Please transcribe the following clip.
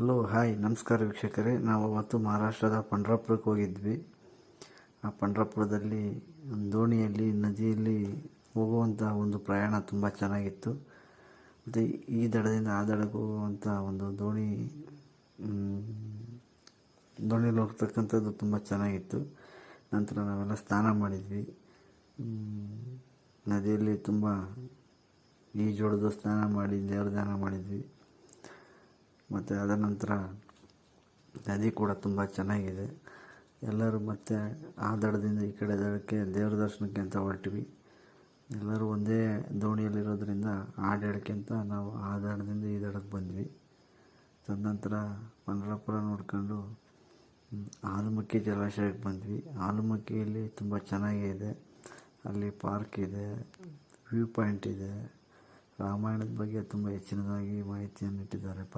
Hello hi ನಮಸ್ಕಾರ ವೀಕ್ಷಕರೇ. ನಾವು ಅವತ್ತು ಮಹಾರಾಷ್ಟ್ರದ ಪಂಢರಪುರಕ್ಕೆ ಹೋಗಿದ್ವಿ. ಆ ಪಂಢರಪುರದಲ್ಲಿ ಒಂದು ದೋಣಿಯಲ್ಲಿ ನದಿಯಲ್ಲಿ ಹೋಗುವಂಥ ಒಂದು ಪ್ರಯಾಣ ತುಂಬ ಚೆನ್ನಾಗಿತ್ತು. ಮತ್ತು ಈ ದಡದಿಂದ ಆ ದಡಕ್ಕೆ ಹೋಗುವಂಥ ಒಂದು ದೋಣಿಯಲ್ಲಿ ಹೋಗ್ತಕ್ಕಂಥದ್ದು ತುಂಬ ಚೆನ್ನಾಗಿತ್ತು. ನಂತರ ನಾವೆಲ್ಲ ಸ್ನಾನ ಮಾಡಿದ್ವಿ. ನದಿಯಲ್ಲಿ ತುಂಬ ಈಜೊಡೆದು ಸ್ನಾನ ಮಾಡಿ ದೇವ್ರ ಧ್ಯಾನ ಮಾಡಿದ್ವಿ. ಮತ್ತು ಅದರ ನಂತರ ನದಿ ಕೂಡ ತುಂಬ ಚೆನ್ನಾಗಿದೆ. ಎಲ್ಲರೂ ಮತ್ತೆ ಆ ದಡದಿಂದ ಈ ಕಡೆ ದಡಕ್ಕೆ ದೇವ್ರ ದರ್ಶನಕ್ಕೆ ಅಂತ ಹೊರಟ್ವಿ. ಎಲ್ಲರೂ ಒಂದೇ ದೋಣಿಯಲ್ಲಿರೋದ್ರಿಂದ ಆಡಾಡ್ಕೊಂತ ನಾವು ಆ ದಡದಿಂದ ಈ ದಡಕ್ಕೆ ಬಂದ್ವಿ. ತದನಂತರ ಪಂಢರಪುರ ನೋಡ್ಕೊಂಡು ಆಲಮಕ್ಕಿ ಜಲಾಶಯಕ್ಕೆ ಬಂದ್ವಿ. ಆಲಮಕ್ಕಿಯಲ್ಲಿ ತುಂಬ ಚೆನ್ನಾಗಿದೆ. ಅಲ್ಲಿ ಪಾರ್ಕ್ ಇದೆ, ವ್ಯೂ ಪಾಯಿಂಟ್ ಇದೆ. ರಾಮಾಯಣದ ಬಗ್ಗೆ ತುಂಬ ಹೆಚ್ಚಿನದಾಗಿ ಮಾಹಿತಿಯನ್ನು ಇಟ್ಟಿದ್ದಾರೆ.